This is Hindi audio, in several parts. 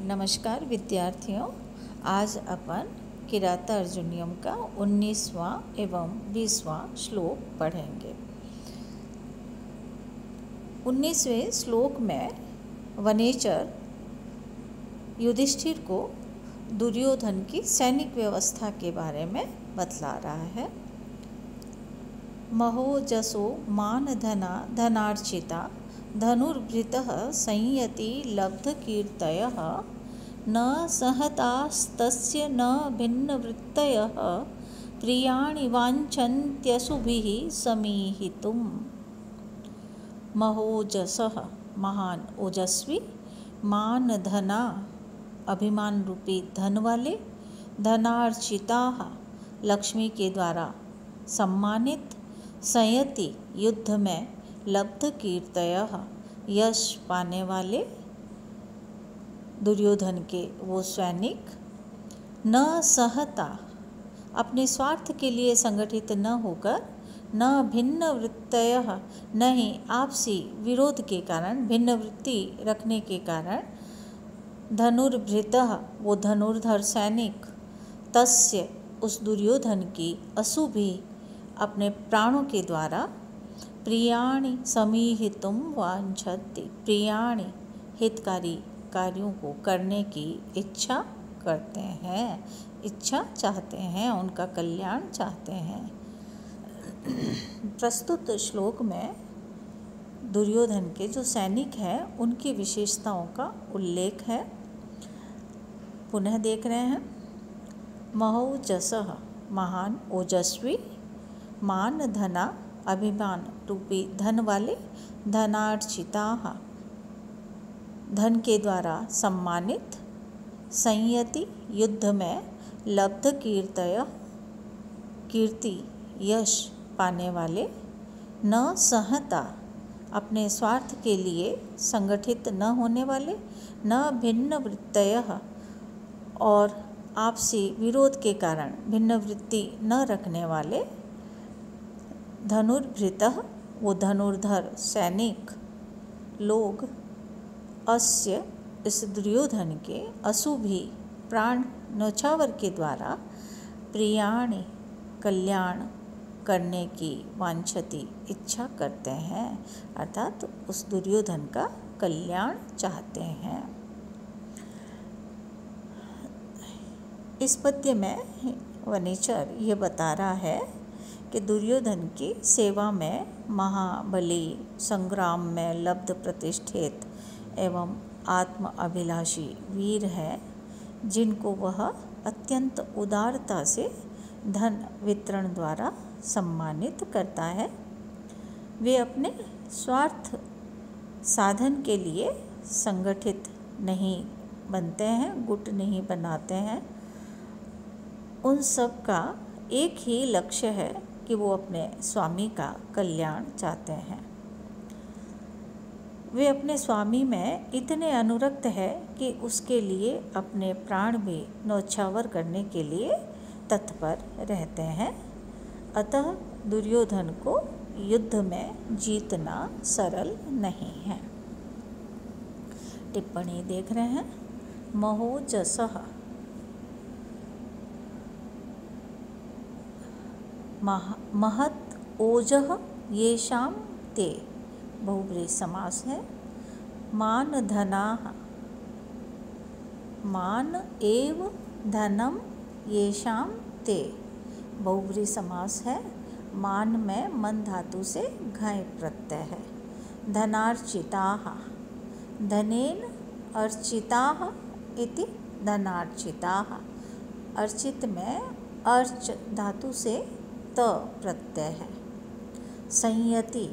नमस्कार विद्यार्थियों, आज अपन किराता अर्जुनियम का 19वां एवं 20वां श्लोक पढ़ेंगे। 19वें श्लोक में वनेचर युधिष्ठिर को दुर्योधन की सैनिक व्यवस्था के बारे में बतला रहा है। महोजसो मान धना धनार्चिता धनुर्भृतः संयति लब्धकीर्तयः न सहतास्तस्य न भिन्नवृत्तयः प्रियाणि वाञ्छन्त्यसुभिः समीहितुम्। महोजसः महान ओजस्वी, मान धना अभिमान रूपी धन वाले, धनार्चिताः लक्ष्मी के द्वारा सम्मानित, संयति युद्ध में लब्ध कीर्तयः यश पाने वाले दुर्योधन के वो सैनिक, न सहता अपने स्वार्थ के लिए संगठित न होकर, न भिन्न वृत्तयः न ही आपसी विरोध के कारण, भिन्न वृत्ति रखने के कारण, धनुर्भृतः वो धनुर्धर सैनिक, तस्य उस दुर्योधन की असुभी अपने प्राणों के द्वारा, प्रियाणि समीहितुम वांछति प्रियाणि हितकारी कार्यों को करने की इच्छा करते हैं, इच्छा चाहते हैं, उनका कल्याण चाहते हैं। प्रस्तुत श्लोक में दुर्योधन के जो सैनिक हैं उनकी विशेषताओं का उल्लेख है। पुनः देख रहे हैं। महोजसः महान ओजस्वी, मान धना अभिमान रूपी धन वाले, धनार्चिताः धन के द्वारा सम्मानित, संयति युद्ध में लब्ध कीर्तय कीर्ति यश पाने वाले, न सहता अपने स्वार्थ के लिए संगठित न होने वाले, न भिन्न वृत्तयः और आपसी विरोध के कारण भिन्न वृत्ति न रखने वाले, धनुर्भृतः वो धनुर्धर सैनिक लोग, अस्य इस दुर्योधन के असुभी प्राण नौछावर के द्वारा, प्रियाणि कल्याण करने की वांछति इच्छा करते हैं, अर्थात उस दुर्योधन का कल्याण चाहते हैं। इस पद्य में वनेचर ये बता रहा है कि दुर्योधन की सेवा में महाबली, संग्राम में लब्ध प्रतिष्ठित एवं आत्म अभिलाषी वीर है, जिनको वह अत्यंत उदारता से धन वितरण द्वारा सम्मानित करता है। वे अपने स्वार्थ साधन के लिए संगठित नहीं बनते हैं, गुट नहीं बनाते हैं। उन सब का एक ही लक्ष्य है कि वो अपने स्वामी का कल्याण चाहते हैं। वे अपने स्वामी में इतने अनुरक्त है कि उसके लिए अपने प्राण भी न्यौछावर करने के लिए तत्पर रहते हैं। अतः दुर्योधन को युद्ध में जीतना सरल नहीं है। टिप्पणी देख रहे हैं। महोजसः महत् ओजः येषां ते बहुब्रीहि समास है। मान धनाः मान एव धनम येषां ते बहुब्रीहि समास है। मान में मन धातु से घय प्रत्यय है। धनार्चिताः धनेन अर्चिताः इति धनार्चिताः, अर्चित में अर्च धातु से त प्रत्यय है। संयति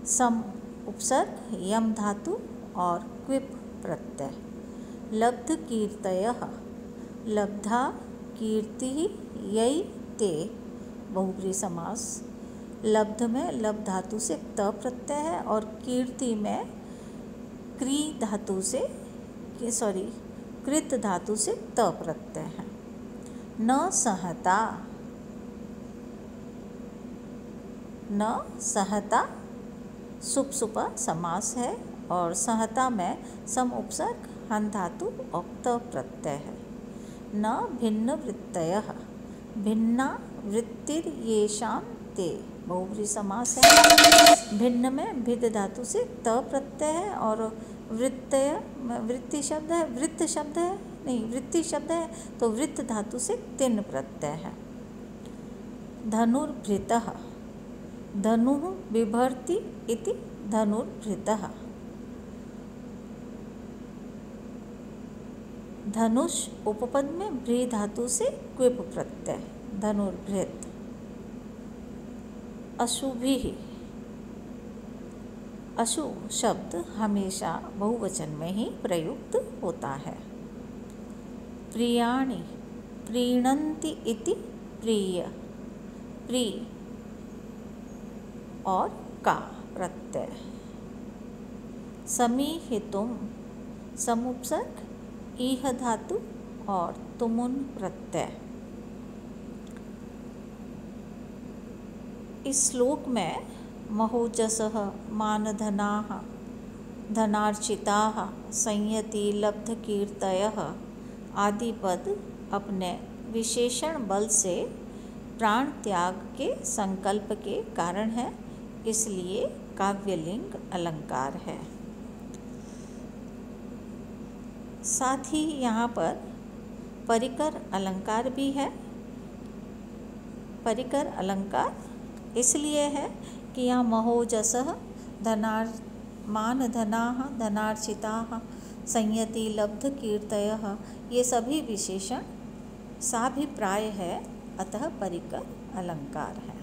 सम उपसर्ग यम धातु और क्विप प्रत्यय। लब्ध कीर्तयः लब्धा कीर्ति यई ते बहुब्रीहि समास। लब्ध में लब धातु से त प्रत्यय है और कीर्ति में क्री धातु से कृत धातु से त प्रत्यय है। न सहता न सहता सुप सुपा समास है और सहता में सम उपसर्ग हन धातु औक्त प्रत्यय है। न भिन्न वृत्तयः, भिन्ना वृत्तिर्येषां ते, बहुब्रीहि समास है। भिन्न में भिद धातु से त प्रत्यय है और वृत्तय वृत्ति शब्द है, वृत्त शब्द है नहीं, वृत्ति शब्द है तो वृत्त धातु से तिन प्रत्यय है। धनुर्भृतः, धनुः बिभर्ति इति धनुर्भृतः। धनुष उपपद में भ्री धातु से क्विप प्रत्यय, धनुर्भृत। अशुभिः, अशुभ शब्द हमेशा बहुवचन में ही प्रयुक्त होता है। प्रियाणि, प्रीणन्ति इति प्रिय, प्रिय और का प्रत्यय। समीहितुम, समुपसर्ग ईह धातु और तुमुन प्रत्यय। इस श्लोक में महोजसः, मानधनाः, धनार्चिताः, संयति लब्धकीर्तयः आदि पद अपने विशेषण बल से प्राण त्याग के संकल्प के कारण है, इसलिए काव्यलिंग अलंकार है। साथ ही यहाँ पर परिकर अलंकार भी है। परिकर अलंकार इसलिए है कि यहाँ महोजसः, मानधनाः, धनार्चिताः, संयति लब्धकीर्तयः ये सभी विशेषण साभिप्राय है, अतः परिकर अलंकार है।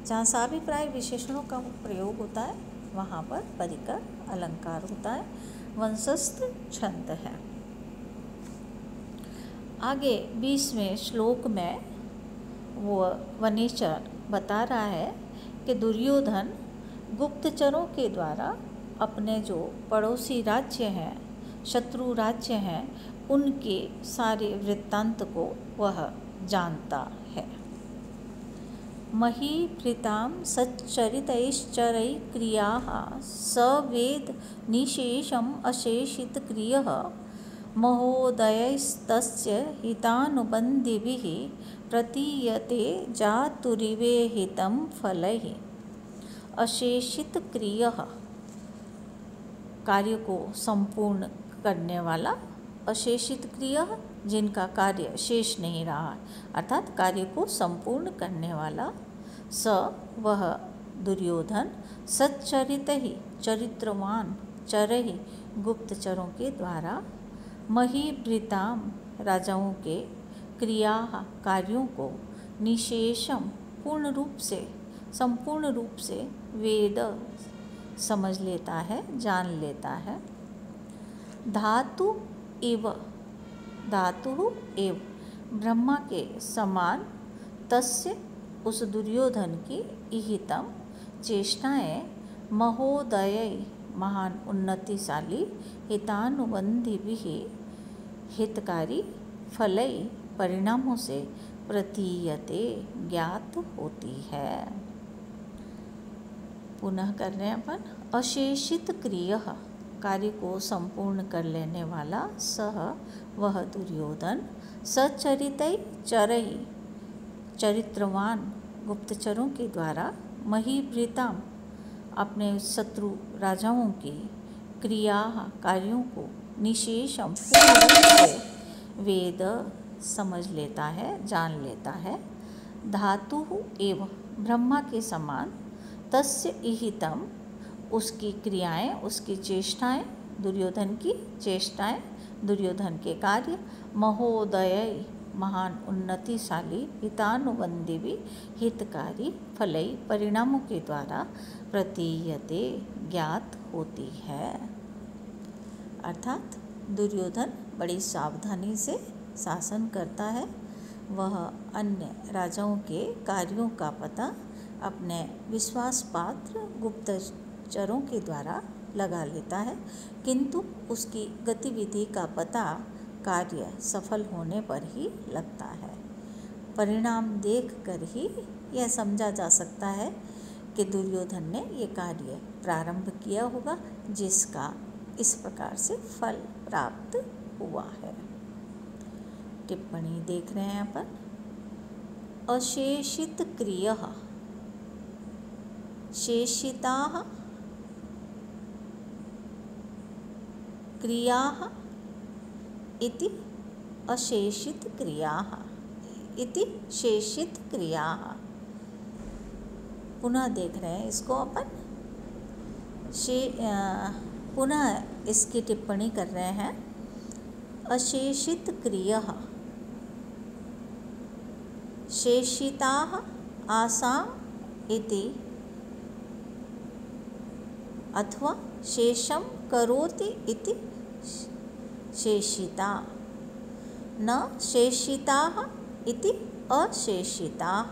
जहाँ साभिप्राय विशेषणों का प्रयोग होता है वहाँ पर परिकर अलंकार होता है। वंशस्थ छंद है। आगे 20वें श्लोक में वो वनेचर बता रहा है कि दुर्योधन गुप्तचरों के द्वारा अपने जो पड़ोसी राज्य हैं, शत्रु राज्य हैं, उनके सारे वृत्तांत को वह जानता है। महीभृतां सच्चरितैश्चरैः क्रियाः सवेद निशेषम् अशेषितक्रियः महोदयैस्तस्य हितानुबन्धिभिः प्रतीयते जातुरिवे हितं फलैः। अशेषित क्रियः, कार्य को संपूर्ण करने वाला। अशेषित क्रियः, जिनका कार्य शेष नहीं रहा, अर्थात कार्य को संपूर्ण करने वाला। स वह दुर्योधन, सच्चरित ही चरित्रवान, चरहि गुप्तचरों के द्वारा, महीभृताम राजाओं के, क्रिया कार्यों को, निशेषम पूर्ण रूप से, संपूर्ण रूप से, वेद समझ लेता है, जान लेता है। धातु इव, धातु एव ब्रह्मा के समान, तस्य उस दुर्योधन की इहितम चेष्टाएं, महोदय महान उन्नतिशाली, हितानुबंधी भी हितकारी, फलई परिणामों से, प्रतीयते ज्ञात होती है। पुनः कर रहे हैं अपन। अशेषित क्रिय, कार्य को संपूर्ण कर लेने वाला, सह वह दुर्योधन, सचरितै चरई चरित्रवान गुप्तचरों के द्वारा, महीभृताम अपने शत्रु राजाओं की, क्रिया कार्यों को, निशेषम पूर्ण रूप से, वेद समझ लेता है, जान लेता है। धातु एव ब्रह्मा के समान, तस्य इहितम उसकी क्रियाएं, उसकी चेष्टाएं, दुर्योधन की चेष्टाएं, दुर्योधन के कार्य, महोदय महान उन्नतिशाली, हितानुबंधी भी हितकारी, फलई परिणामों के द्वारा, प्रतीयते ज्ञात होती है। अर्थात दुर्योधन बड़ी सावधानी से शासन करता है। वह अन्य राजाओं के कार्यों का पता अपने विश्वास पात्र गुप्तचरों के द्वारा लगा लेता है, किंतु उसकी गतिविधि का पता कार्य सफल होने पर ही लगता है। परिणाम देखकर ही यह समझा जा सकता है कि दुर्योधन ने ये कार्य प्रारंभ किया होगा, जिसका इस प्रकार से फल प्राप्त हुआ है। टिप्पणी देख रहे हैं अपन। अशेषित क्रियः शेषिताः क्रियाः इति अशेषित क्रियाः इति शेषित क्रियाः। पुनः देख रहे हैं इसको अपन। पुनः इसकी टिप्पणी कर रहे हैं। अशेषित क्रियः शेषिताः आसाम् इति अथवा शेषं करोति इति शेषिता, न शेषिताः इति अशेषिताः।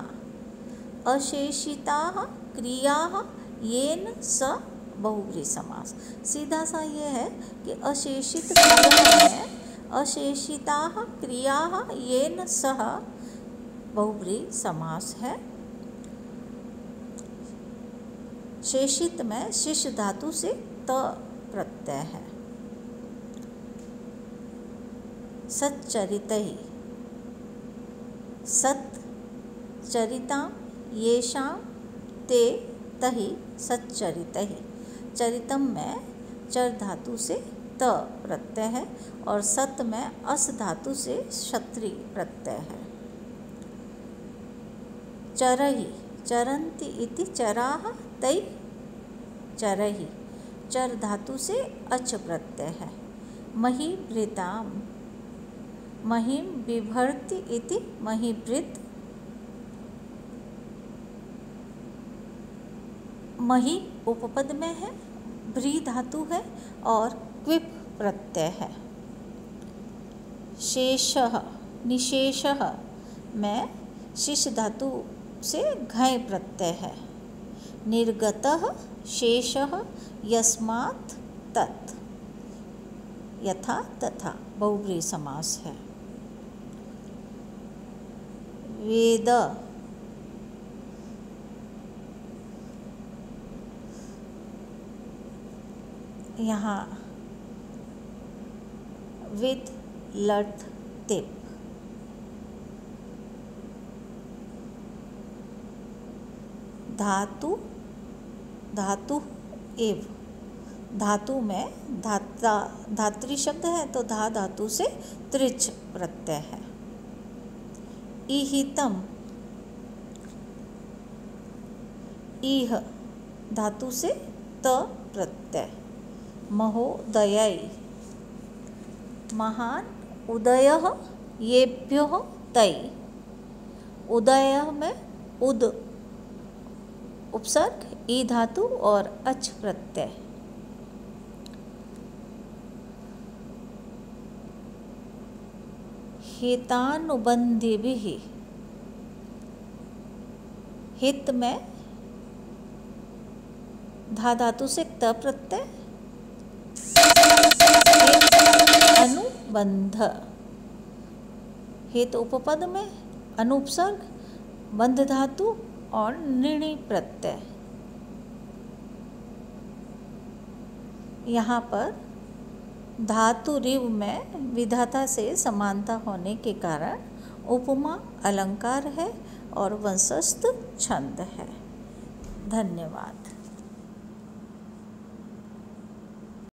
अशेषिताः क्रियाः येन स बहुव्रीहि समास। सीधा सा ये है कि अशेषित क्रिया में अशेषिताः क्रियाः येन सह बहुव्रीहि समास है। शेषित में शिश धातु से त प्रत्यय है। सच्चरितैः सत् चरितां येषां ते तहि सच्चरितैः। चरितम में चर धातु से त प्रत्यय है और सत में अस धातु से क्षत्रि प्रत्यय है। चरहि चरन्ति इति चराः तै चरहि, चर धातु से अच प्रत्यय है। महीभृतां महीं बिभर्ति इति महीभृत, मही उपपद में है, भ्री धातु है और क्विप प्रत्यय है। शेषः निशेषः में शिश धातु से घय प्रत्यय है। निर्गतः शेषः यस्मात् तत्, यथा तथा बहुव्रीहि समास है। वेद यहाँ विद लट तिप, धातु धातु एव, धातु में धाता धात्री शब्द है तो धा धातु से त्रिच प्रत्यय है। इहितम इह धातु से त प्रत्यय। महोदयै महान उदयः येभ्यो तै, उदय में उद उपसर्ग ई धातु और अच प्रत्यय। हितानुबंधिभिः हित में धा धातु से त प्रत्यय। अनुबंध हित उपपद में अनुपसर्ग बंध धातु और निर्णय प्रत्यय। यहाँ पर धातु रिव में विधाता से समानता होने के कारण उपमा अलंकार है और वंशस्थ छंद है। धन्यवाद।